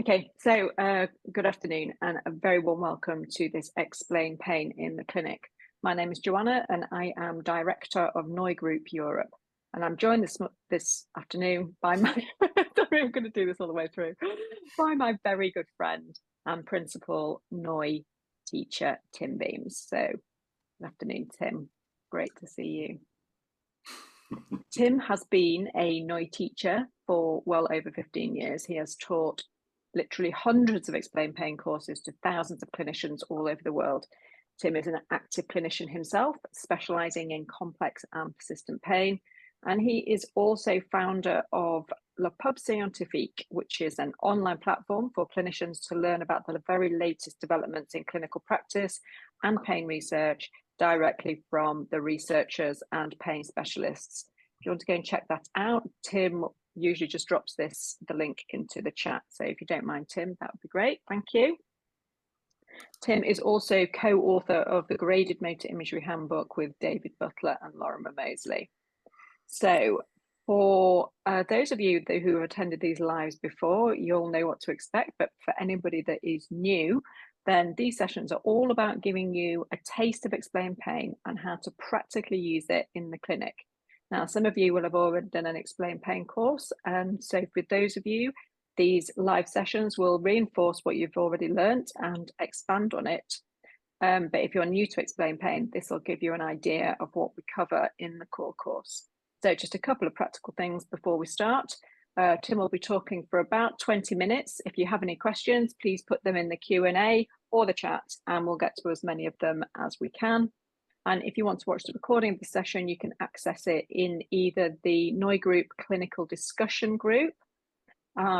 Okay, so good afternoon and a very warm welcome to this Explain Pain in the Clinic. My name is Joanna and I am Director of Noigroup Europe. And I'm joined this afternoon by my, sorry, I'm going to do this all the way through, by my very good friend and principal Noi teacher, Tim Beams. So good afternoon, Tim. Great to see you. Tim has been a Noi teacher for well over 15 years. He has taught literally hundreds of Explain Pain courses to thousands of clinicians all over the world. Tim is an active clinician himself, specialising in complex and persistent pain. And he is also founder of La Pub Scientifique, which is an online platform for clinicians to learn about the very latest developments in clinical practice and pain research directly from the researchers and pain specialists. If you want to go and check that out, Tim usually just drops the link into the chat. So if you don't mind, Tim, that would be great. Thank you. Tim is also co-author of the Graded Motor Imagery Handbook with David Butler and Lorimer Mosley. So for those of you who have attended these lives before, you'll know what to expect. But for anybody that is new, then these sessions are all about giving you a taste of Explain Pain and how to practically use it in the clinic. Now, some of you will have already done an Explain Pain course. And so for those of you, these live sessions will reinforce what you've already learned and expand on it. But if you're new to Explain Pain, this will give you an idea of what we cover in the core course. So just a couple of practical things before we start. Tim will be talking for about 20 minutes. If you have any questions, please put them in the Q&A or the chat, and we'll get to as many of them as we can. And if you want to watch the recording of the session, you can access it in either the Noigroup Clinical Discussion Group,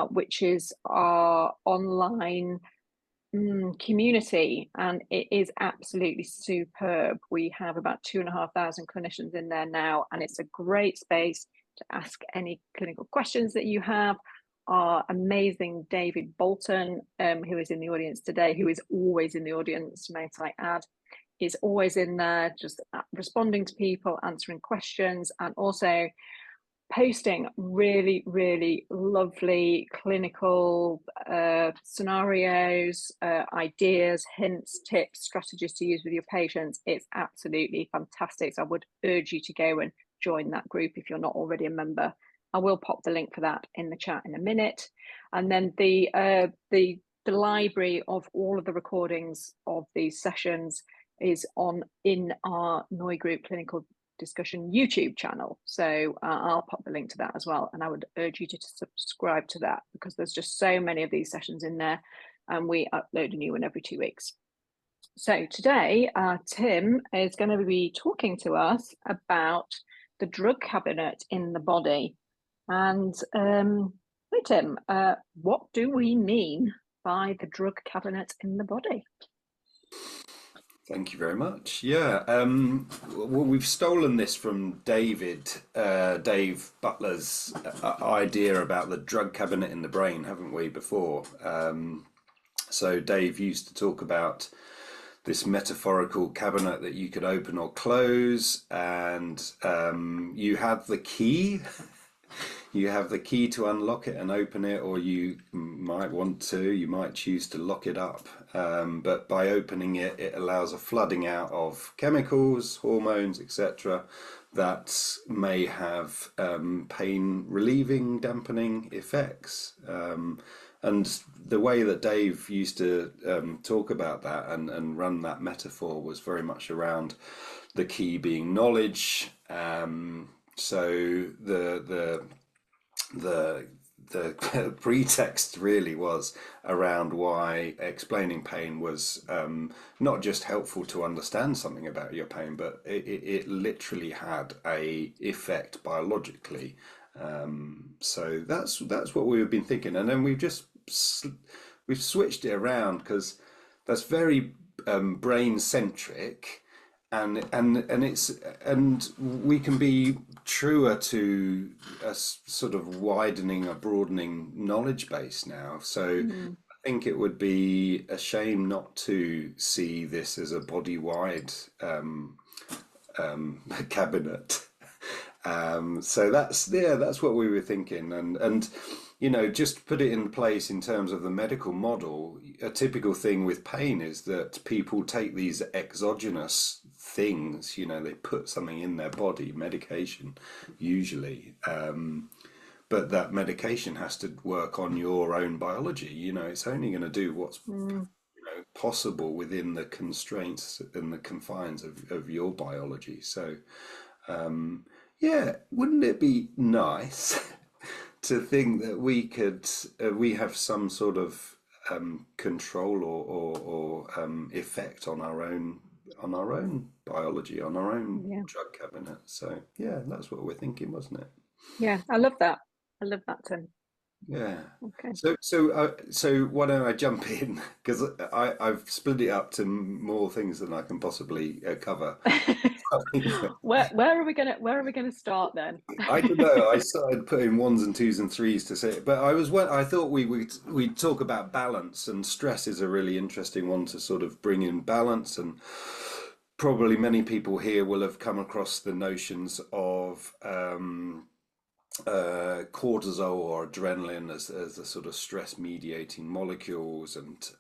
which is our online community, and it is absolutely superb. We have about 2,500 clinicians in there now, and it's a great space to ask any clinical questions that you have. Our amazing David Bolton, who is in the audience today, who is always in the audience, might I add, is always in there just responding to people, answering questions, and also posting really, really lovely clinical scenarios, ideas, hints, tips, strategies to use with your patients. It's absolutely fantastic. So I would urge you to go and join that group if you're not already a member. I will pop the link for that in the chat in a minute. And then the library of all of the recordings of these sessions is in our Noigroup Clinical Discussion YouTube channel. So I'll pop the link to that as well. And I would urge you to subscribe to that because there's just so many of these sessions in there and we upload a new one every 2 weeks. So today, Tim is going to be talking to us about the drug cabinet in the body. And hey, Tim, what do we mean by the drug cabinet in the body? Thank you very much. Yeah, well, we've stolen this from Dave Butler's idea about the drug cabinet in the brain, haven't we, before? So Dave used to talk about this metaphorical cabinet that you could open or close, and you have the key. You have the key to unlock it and open it, or you might choose to lock it up. But by opening it, it allows a flooding out of chemicals, hormones, etc., that may have pain relieving, dampening effects. And the way that Dave used to talk about that and run that metaphor was very much around the key being knowledge. So the pretext really was around why explaining pain was not just helpful to understand something about your pain, but it literally had a effect biologically. So that's what we've been thinking, and then we've switched it around because that's very brain centric. And we can be truer to a sort of broadening knowledge base now. So I think it would be a shame not to see this as a body-wide cabinet. So that's what we were thinking, and just put it in place in terms of the medical model. A typical thing with pain is that people take these exogenous things, they put something in their body, medication usually, but that medication has to work on your own biology. It's only going to do what's Mm. possible within the constraints and the confines of your biology. So, yeah, wouldn't it be nice to think that we have some sort of control or effect on our own biology, on our own Yeah. drug cabinet? So yeah, that's what we're thinking, wasn't it? Yeah. I love that. I love that, Tim. Yeah. Okay. So why don't I jump in? Because I've split it up to more things than I can possibly cover. where are we gonna start then? I don't know. I started putting ones and twos and threes to say it, but I thought we'd talk about balance, and stress is a really interesting one to sort of bring in balance. And probably many people here will have come across the notions of cortisol or adrenaline as the sort of stress mediating molecules, and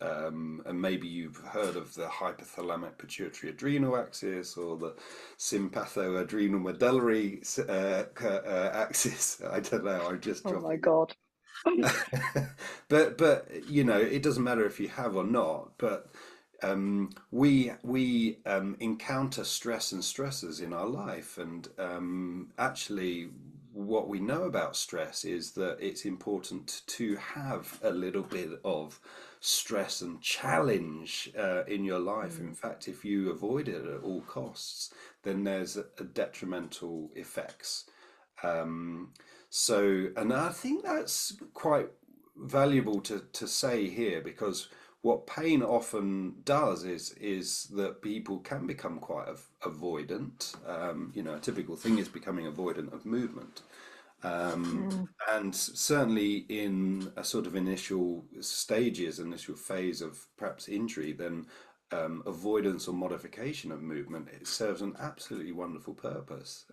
maybe you've heard of the hypothalamic pituitary adrenal axis or the sympatho-adrenal medullary axis. I don't know, I'm just Oh my dropping God. but it doesn't matter if you have or not, but we encounter stress and stressors in our life, and actually, what we know about stress is that it's important to have a little bit of stress and challenge in your life. In Mm. fact, if you avoid it at all costs, then there's a detrimental effects. Um, and I think that's quite valuable to say here, because what pain often does is that people can become quite avoidant. A typical thing is becoming avoidant of movement. Um, Mm. and certainly in a sort of initial stages, initial phase of perhaps injury, then avoidance or modification of movement, it serves an absolutely wonderful purpose.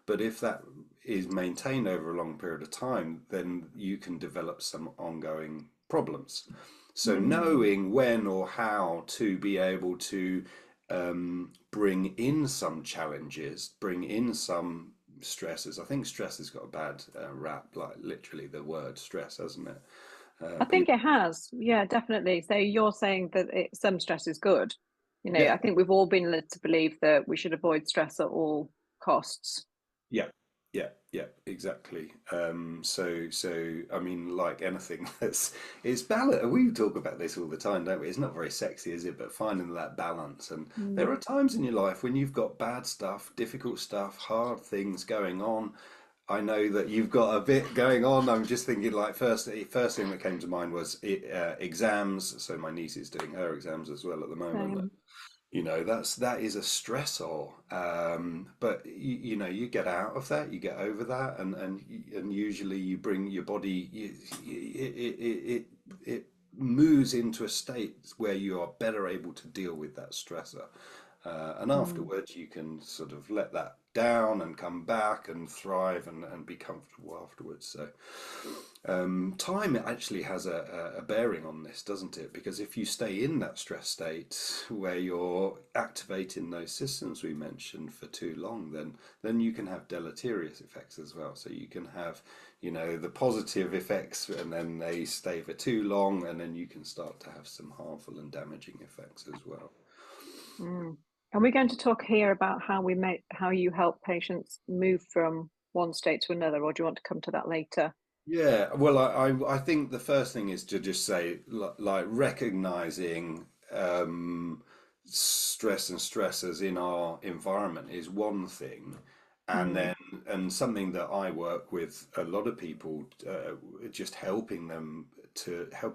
But if that is maintained over a long period of time, then you can develop some ongoing problems. So Mm. knowing when or how to be able to bring in some challenges, bring in some stresses. I think stress has got a bad rap, like literally the word stress, hasn't it? I think People, it has. Yeah, definitely. So you're saying that some stress is good. yeah, I think we've all been led to believe that we should avoid stress at all costs. yeah, yeah, exactly. I mean, like anything, it's balance. We talk about this all the time, don't we? It's not very sexy, is it? But finding that balance, and there Mm. are times in your life when you've got bad stuff, difficult stuff, hard things going on. I know that you've got a bit going on. I'm just thinking, like, first thing that came to mind was exams. So my niece is doing her exams as well at the moment. Same. That is a stressor, but you get out of that, you get over that, and usually you bring your body, it moves into a state where you are better able to deal with that stressor, and Mm. afterwards you can sort of let that down and come back and thrive and be comfortable afterwards. So time actually has a bearing on this, doesn't it? Because if you stay in that stress state where you're activating those systems we mentioned for too long, then you can have deleterious effects as well. So you can have, the positive effects, and then they stay for too long, and then you can start to have some harmful and damaging effects as well. Mm. And we're going to talk here about how you help patients move from one state to another, or do you want to come to that later? Yeah, well, I think the first thing is to just say, like, recognizing stress and stressors in our environment is one thing, and Mm. then and something that I work with a lot of people, just helping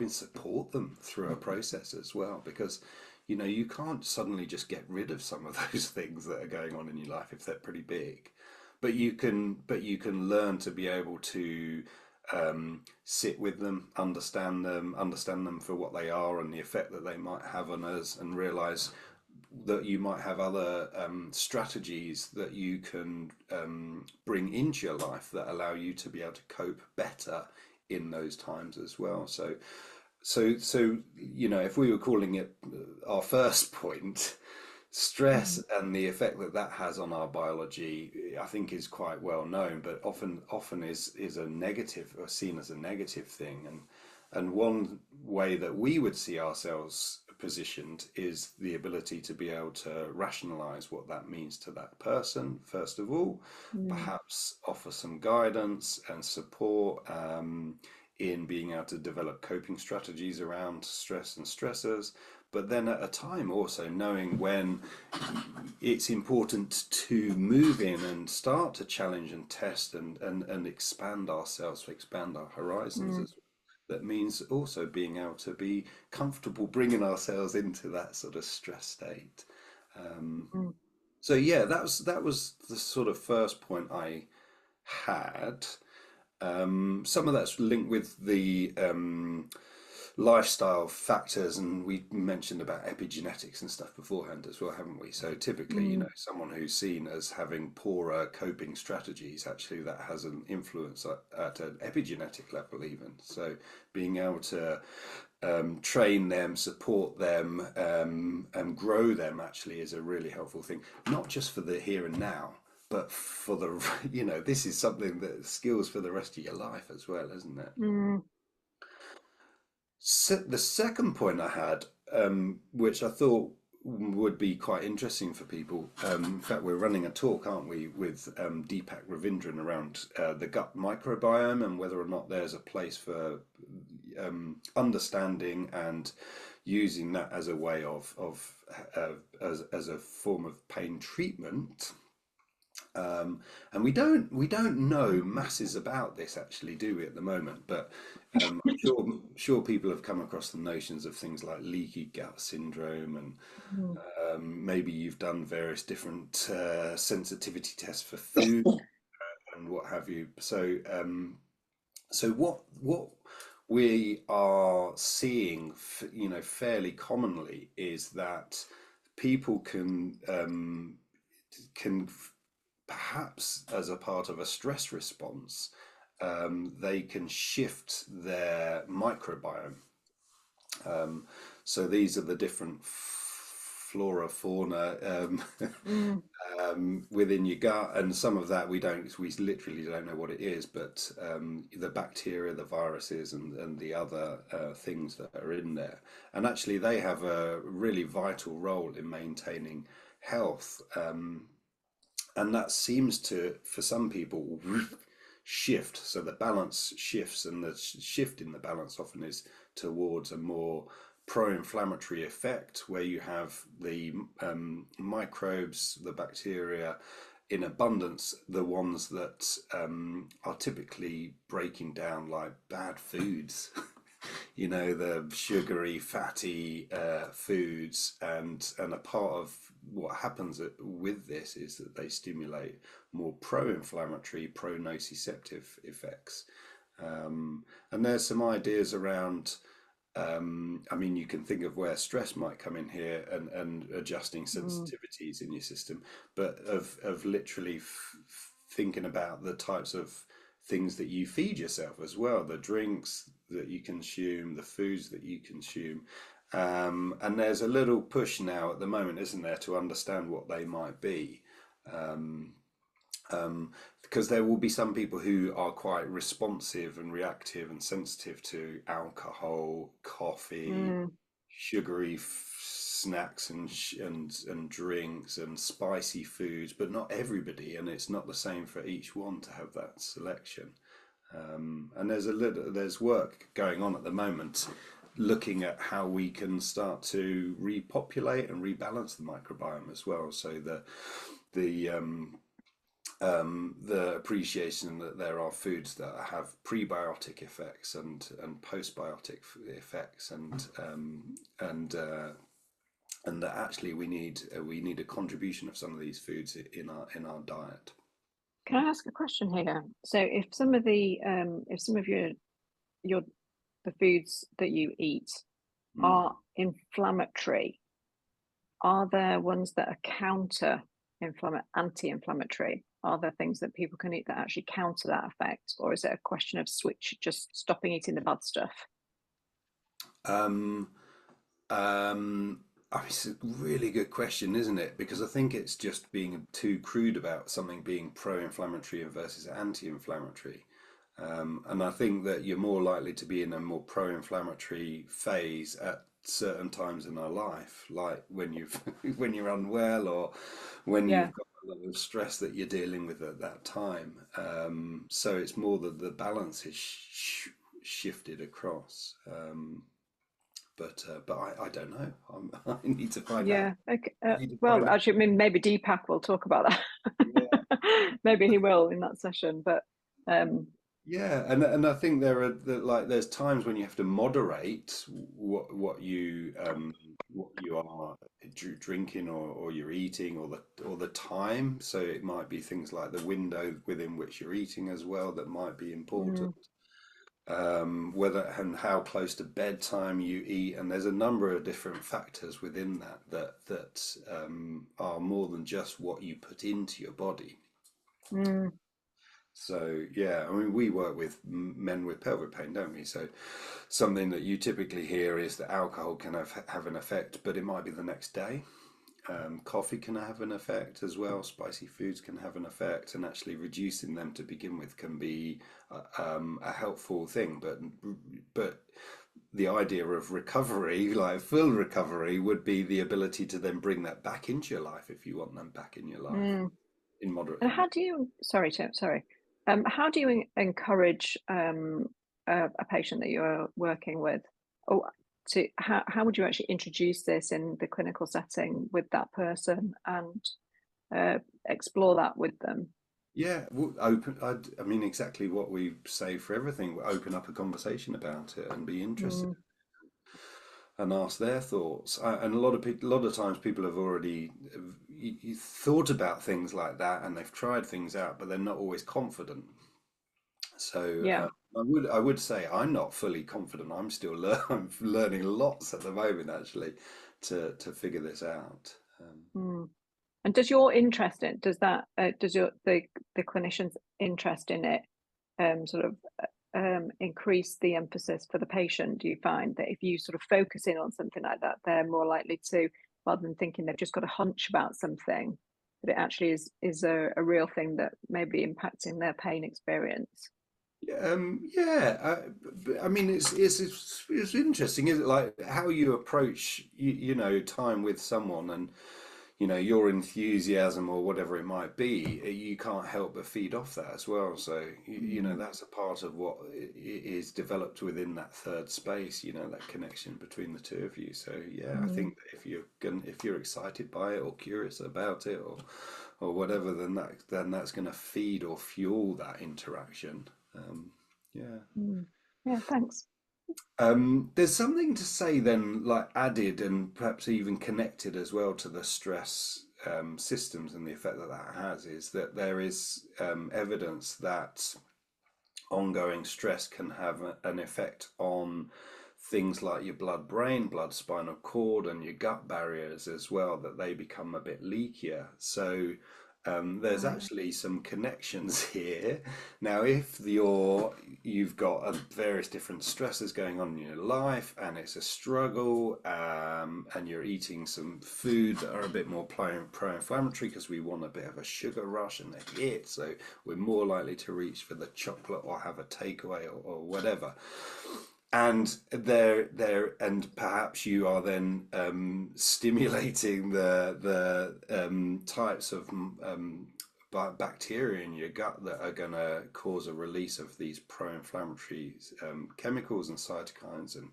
support them through a process as well, because you can't suddenly just get rid of some of those things that are going on in your life if they're pretty big, but you can learn to be able to sit with them, understand them for what they are and the effect that they might have on us, and realize that you might have other strategies that you can bring into your life that allow you to be able to cope better in those times as well. So if we were calling it our first point, stress Mm, and the effect that that has on our biology, I think is quite well known, but often is a negative, or seen as a negative thing. And one way that we would see ourselves positioned is the ability to be able to rationalize what that means to that person, first of all, mm, perhaps offer some guidance and support in being able to develop coping strategies around stress and stressors, but then at a time also knowing when it's important to move in and start to challenge and test and expand ourselves, expand our horizons mm, as well. That means also being able to be comfortable bringing ourselves into that sort of stress state. Um, mm, so yeah, that was the sort of first point I had. Some of that's linked with the lifestyle factors, and we mentioned about epigenetics and stuff beforehand as well, haven't we? So typically, mm, someone who's seen as having poorer coping strategies, actually that has an influence at an epigenetic level even. So being able to train them, support them, and grow them actually is a really helpful thing, not just for the here and now, but for the, this is something that skills for the rest of your life as well, isn't it? mm, So the second point I had, which I thought would be quite interesting for people, in fact, we're running a talk, aren't we, with Deepak Ravindran around the gut microbiome and whether or not there's a place for understanding and using that as a way as a form of pain treatment. And we don't know masses about this actually, do we, at the moment? But I'm sure people have come across the notions of things like leaky gut syndrome, and mm, maybe you've done various different sensitivity tests for food and what have you. So what we are seeing, fairly commonly is that people can perhaps as a part of a stress response, they can shift their microbiome. So these are the different flora, fauna mm, within your gut, and some of that we literally don't know what it is, but the bacteria, the viruses, and the other things that are in there, and actually they have a really vital role in maintaining health. And that seems to, for some people, shift. So the balance shifts, and the shift in the balance often is towards a more pro-inflammatory effect, where you have the microbes, the bacteria in abundance, the ones that are typically breaking down like bad foods. The sugary, fatty foods, and a part of what happens with this is that they stimulate more pro-inflammatory, pro-nociceptive effects. And there's some ideas around. You can think of where stress might come in here, and adjusting mm, sensitivities in your system, but of literally thinking about the types of things that you feed yourself as well, the drinks that you consume, the foods that you consume. And there's a little push now at the moment, isn't there, to understand what they might be. Um, because there will be some people who are quite responsive and reactive and sensitive to alcohol, coffee, mm, sugary snacks and drinks and spicy foods, but not everybody, and it's not the same for each one to have that selection. And there's work going on at the moment looking at how we can start to repopulate and rebalance the microbiome as well. So the the appreciation that there are foods that have prebiotic effects and postbiotic effects, and that actually we need a contribution of some of these foods in our diet. Can I ask a question here? So if some of your the foods that you eat Mm. are inflammatory, are there ones that are anti-inflammatory? are there things that people can eat that actually counter that effect, or is it a question of just stopping eating the bad stuff? Um, it's a really good question, isn't it? Because I think it's just being too crude about something being pro-inflammatory versus anti-inflammatory. And I think that you're more likely to be in a more pro-inflammatory phase at certain times in our life, like when you've when you're unwell or when Yeah, you've got a lot of stress that you're dealing with at that time. So it's more that the balance is shifted across. But I don't know. I need to find out. yeah. Okay. I need to Well, find out. actually, I mean, maybe Deepak will talk about Yeah. that. Maybe he will in that session. But um, Yeah, and I think there's times when you have to moderate what you are drinking or you're eating or the time. So it might be things like the window within which you're eating as well that might be important. mm, Whether and how close to bedtime you eat, and there's a number of different factors within that are more than just what you put into your body. mm, So yeah, I mean, we work with men with pelvic pain, don't we? So something that you typically hear is that alcohol can have an effect, but it might be the next day. Coffee can have an effect as well. Spicy foods can have an effect, and actually reducing them to begin with can be a helpful thing. But the idea of recovery, like full recovery, would be the ability to then bring that back into your life if you want them back in your life mm. in moderate. And how do you? Sorry, Tim. Sorry. How do you encourage a patient that you're working with, or to how would you actually introduce this in the clinical setting with that person and explore that with them? Yeah, open. I mean, exactly what we say for everything. Open up a conversation about it and be interested Mm, and ask their thoughts. And a lot of people, a lot of times, people have already thought about things like that, and they've tried things out, but they're not always confident. So yeah. I would say I'm not fully confident. I'm still I'm learning lots at the moment, actually, to figure this out. Mm. And does your interest in does that does your the clinician's interest in it sort of increase the emphasis for the patient? Do you find that if you sort of focus in on something like that, they're more likely to, rather than thinking they've just got a hunch about something, that it actually is a real thing that may be impacting their pain experience? Yeah. I mean, it's interesting, isn't it? Like how you approach, time with someone, and your enthusiasm or whatever it might be. You can't help but feed off that as well. So Mm, that's a part of what is developed within that third space. That connection between the two of you. So yeah, I mm, think that if you're excited by it or curious about it or whatever, then that's going to feed or fuel that interaction. Yeah. mm. Yeah, thanks. There's something to say then, like added and perhaps even connected as well to the stress systems and the effect that that has, is that there is evidence that ongoing stress can have an effect on things like your blood spinal cord, and your gut barriers as well, that they become a bit leakier. So there's Right. actually some connections here. Now, if you've got various different stresses going on in your life, and it's a struggle, and you're eating some food that are a bit more pro-inflammatory because we want a bit of a sugar rush and a hit, so we're more likely to reach for the chocolate or have a takeaway or whatever. And and perhaps you are then stimulating the types of bacteria in your gut that are going to cause a release of these pro-inflammatory chemicals and cytokines, and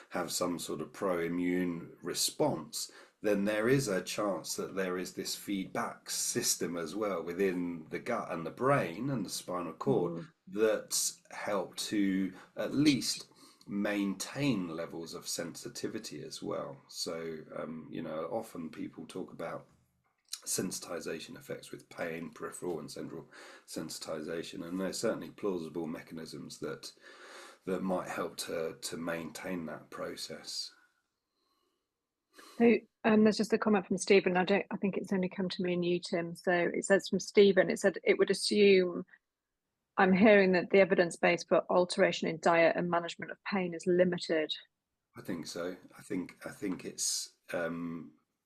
have some sort of pro-immune response. Then there is a chance that there is this feedback system as well within the gut and the brain and the spinal cord Mm, that help to at least maintain levels of sensitivity as well. So, often people talk about sensitization effects with pain, peripheral and central sensitization, and there's certainly plausible mechanisms that might help to maintain that process. So there's just a comment from Stephen. I think it's only come to me and you, Tim. So it says from Stephen, it said it would assume I'm hearing that the evidence base for alteration in diet and management of pain is limited. I think so. I think it's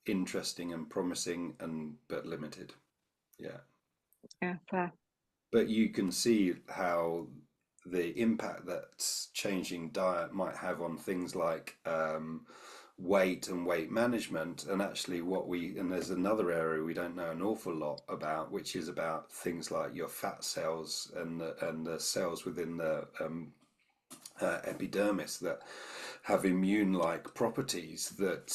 interesting and promising and but limited. Yeah. Yeah, fair. But you can see how the impact that changing diet might have on things like weight and weight management, and actually and there's another area we don't know an awful lot about, which is about things like your fat cells and the cells within the epidermis that have immune-like properties that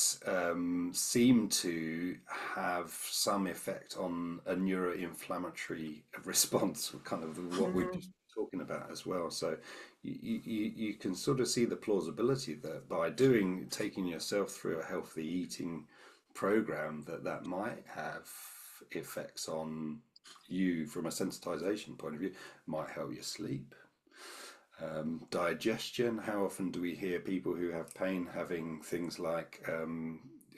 seem to have some effect on a neuroinflammatory response, kind of what we've Mm, just been talking about as well. So you can sort of see the plausibility that by taking yourself through a healthy eating program, that might have effects on you from a sensitization point of view, might help you sleep. Digestion, how often do we hear people who have pain having things like,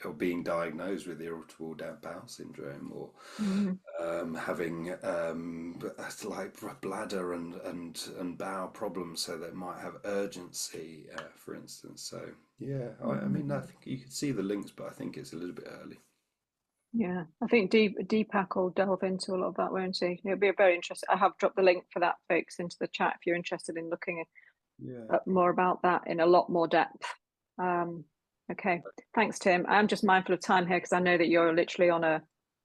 or being diagnosed with irritable bowel syndrome, or mm, having like bladder and bowel problems, so they might have urgency, for instance. So, yeah, I mm. mean, I think you could see the links, but I think it's a little bit early. Yeah, I think Deepak will delve into a lot of that, won't he? It'll be a very interesting. I have dropped the link for that, folks, into the chat if you're interested in looking Yeah. at more about that in a lot more depth. Um, okay, thanks, Tim. I'm just mindful of time here because I know that you're literally on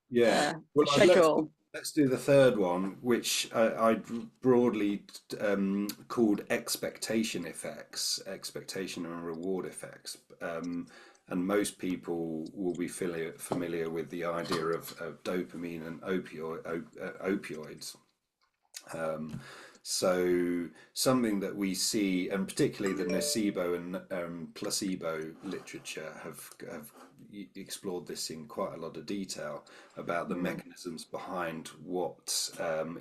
Yeah. Well, a let's schedule. let's do the third one, which I broadly called expectation and reward effects. And most people will be familiar with the idea of dopamine and opioids. Um, so something that we see, and particularly the nocebo and placebo literature have explored this in quite a lot of detail about the Mm, mechanisms behind what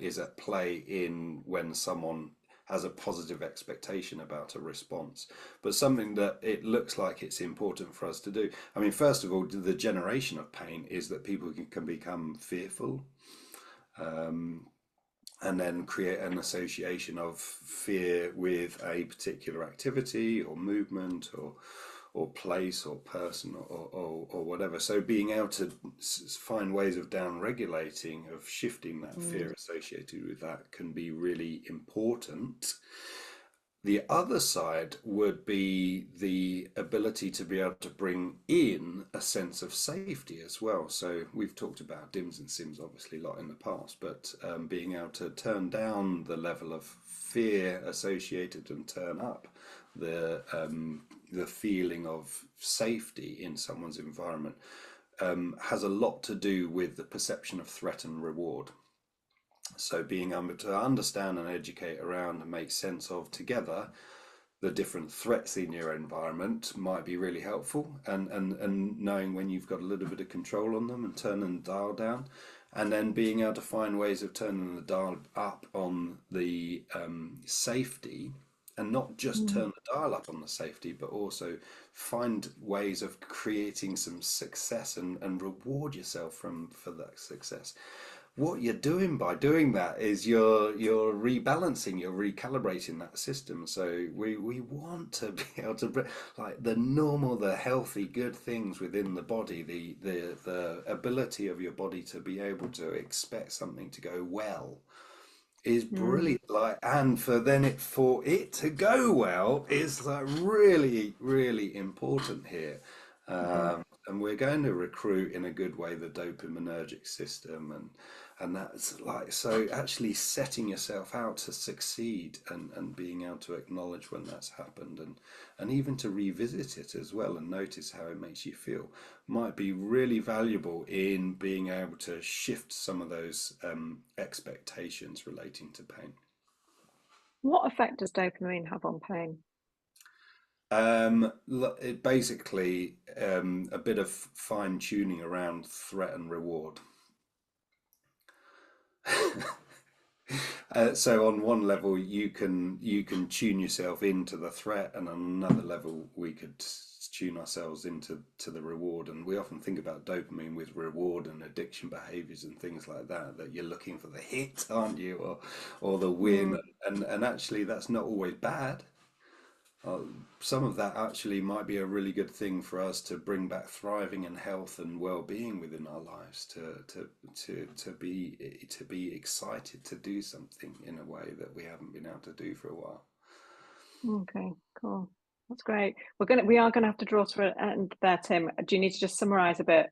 is at play in when someone has a positive expectation about a response, but something that it looks like it's important for us to do. I mean, first of all, the generation of pain is that people can become fearful. Um, and then create an association of fear with a particular activity or movement or place or person or whatever. So being able to find ways of down regulating, of shifting that mm, fear associated with that, can be really important. The other side would be the ability to be able to bring in a sense of safety as well. So we've talked about DIMS and SIMS obviously a lot in the past, but being able to turn down the level of fear associated and turn up the feeling of safety in someone's environment has a lot to do with the perception of threat and reward. So being able to understand and educate around and make sense of together the different threats in your environment might be really helpful, and knowing when you've got a little bit of control on them and turning the dial down, and then being able to find ways of turning the dial up on the safety, and not just mm, turn the dial up on the safety, but also find ways of creating some success and reward yourself for that success. What you're doing by doing that is you're rebalancing, you're recalibrating that system. So we want to be able to like the normal, the healthy, good things within the body, the ability of your body to be able to expect something to go well is mm, brilliant. Like, and for it to go well is like really important here. mm. And we're going to recruit in a good way the dopaminergic system, and that's like, so actually setting yourself out to succeed, and being able to acknowledge when that's happened, and even to revisit it as well and notice how it makes you feel might be really valuable in being able to shift some of those expectations relating to pain. What effect does dopamine have on pain? It basically a bit of fine tuning around threat and reward. So on one level you can tune yourself into the threat, and on another level we could tune ourselves into the reward. And we often think about dopamine with reward and addiction behaviors and things like that, that you're looking for the hit, aren't you, or the win. Mm, And actually that's not always bad. uh, some of that actually might be a really good thing for us to bring back thriving and health and well-being within our lives, to be excited to do something in a way that we haven't been able to do for a while. okay, cool. That's great. We are gonna have to draw to an end there, Tim. Do you need to just summarize a bit?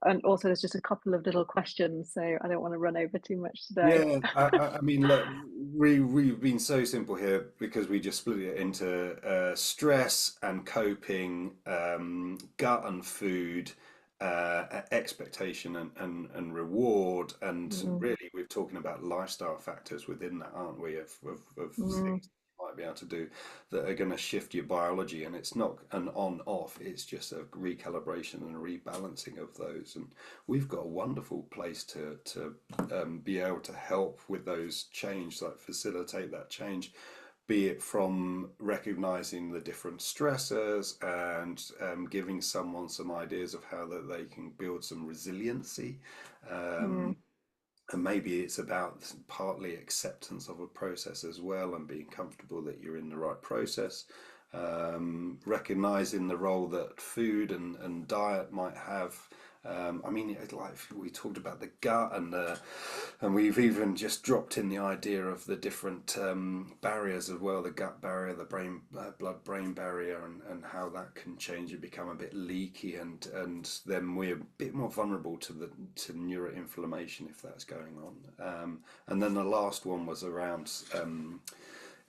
And also there's just a couple of little questions, so I don't want to run over too much today. Yeah, I mean, look, we've been so simple here because we just split it into stress and coping, gut and food, expectation and reward, and Mm, really we're talking about lifestyle factors within that, aren't we? Of mm, things you might be able to do that are going to shift your biology, and it's not an on-off; it's just a recalibration and a rebalancing of those. And we've got a wonderful place to be able to help with those change, like facilitate that change, be it from recognizing the different stressors and giving someone some ideas of how that they can build some resiliency. mm, And maybe it's about partly acceptance of a process as well, and being comfortable that you're in the right process. Recognizing the role that food and diet might have. I mean, like we talked about the gut, and we've even just dropped in the idea of the different barriers as well, the gut barrier, the brain blood-brain barrier, and how that can change and become a bit leaky, and then we're a bit more vulnerable to neuroinflammation if that's going on. And then the last one was around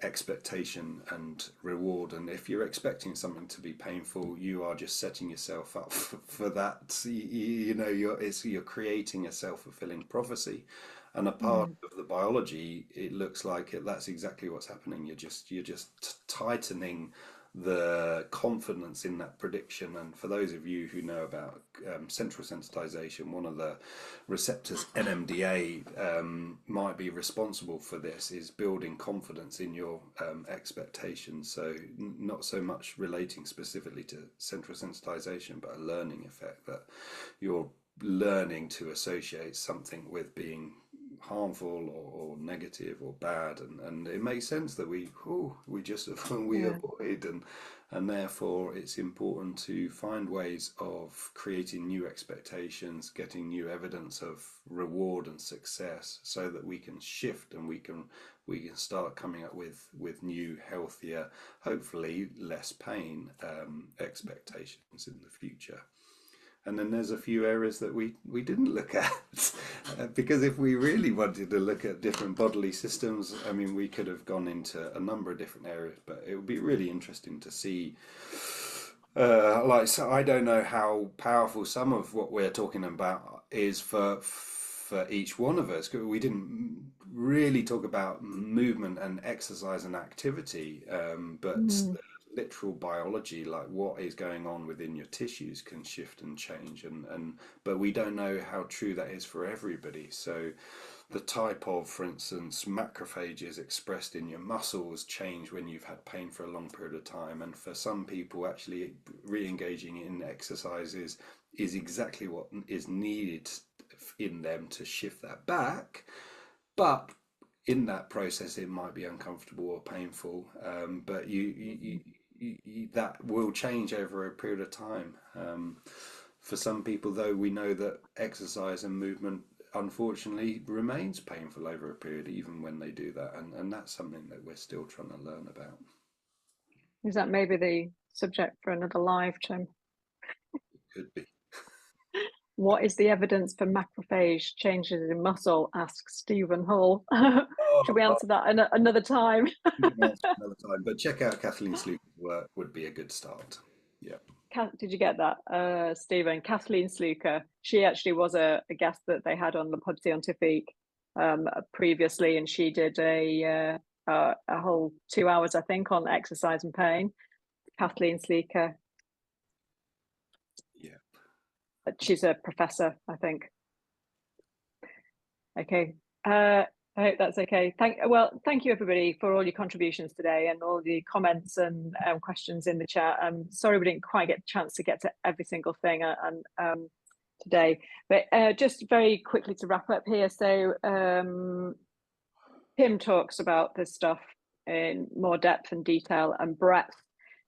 expectation and reward, and if you're expecting something to be painful, you are just setting yourself up for that. You're creating a self-fulfilling prophecy, and a part mm, of the biology, it looks like that's exactly what's happening. You're just tightening the confidence in that prediction. And for those of you who know about central sensitization, one of the receptors, NMDA, might be responsible for this, is building confidence in your expectations. So not so much relating specifically to central sensitization, but a learning effect, that you're learning to associate something with being harmful or negative or bad, and it makes sense that we just we yeah. avoid, and therefore it's important to find ways of creating new expectations, getting new evidence of reward and success, so that we can shift and we can start coming up with new, healthier, hopefully less pain expectations in the future. And then there's a few areas that we didn't look at because if we really wanted to look at different bodily systems, I mean, we could have gone into a number of different areas, but it would be really interesting to see. So I don't know how powerful some of what we're talking about is for each one of us. We didn't really talk about movement and exercise and activity, but Mm, literal biology, like what is going on within your tissues, can shift and change, and but we don't know how true that is for everybody. So the type of, for instance, macrophages expressed in your muscles change when you've had pain for a long period of time, and for some people actually re-engaging in exercises is exactly what is needed in them to shift that back. But in that process it might be uncomfortable or painful, but that will change over a period of time. For some people, though, we know that exercise and movement unfortunately remains painful over a period, even when they do that, and that's something that we're still trying to learn about. is that maybe the subject for another live, Tim? Could be. What is the evidence for macrophage changes in muscle? Asks Stephen Hull. Should we Oh, answer that another time? another time, but check out Kathleen Sluker's work, would be a good start. Yeah. Did you get that, Stephen? Kathleen Sluker. She actually was a guest that they had on the Pod Scientifique previously, and she did a whole 2 hours, I think, on exercise and pain. Kathleen Sluker. Yeah. She's a professor, I think. Okay. I hope that's okay. Thank you everybody for all your contributions today and all the comments and questions in the chat. I'm sorry we didn't quite get a chance to get to every single thing today, but just very quickly to wrap up here. So Tim talks about this stuff in more depth and detail and breadth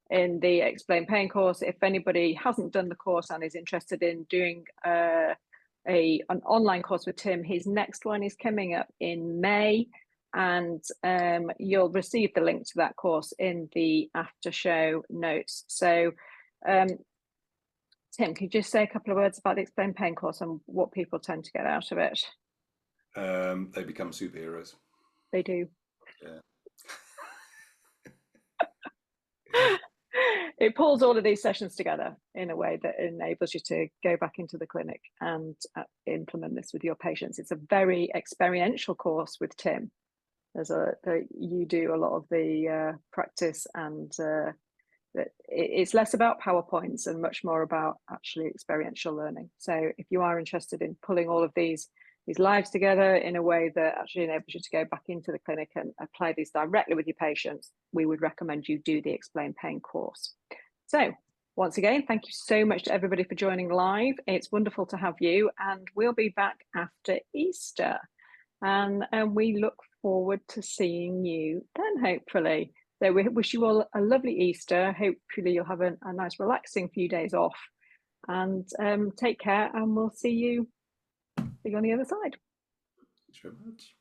in the Explain Pain course. If anybody hasn't done the course and is interested in doing an online course with Tim, his next one is coming up in May, and you'll receive the link to that course in the after show notes. So Tim, could you just say a couple of words about the Explain Pain course and what people tend to get out of it? They become superheroes. They do. Yeah. It pulls all of these sessions together in a way that enables you to go back into the clinic and implement this with your patients. It's a very experiential course with Tim. You do a lot of the practice, and it's less about PowerPoints and much more about actually experiential learning. So if you are interested in pulling all of these lives together in a way that actually enables you to go back into the clinic and apply these directly with your patients, we would recommend you do the Explain Pain course. So once again, thank you so much to everybody for joining live. It's wonderful to have you, and we'll be back after Easter. And we look forward to seeing you then, hopefully. So we wish you all a lovely Easter. Hopefully you'll have a nice relaxing few days off, and take care, and we'll see you on the other side. Thanks very much.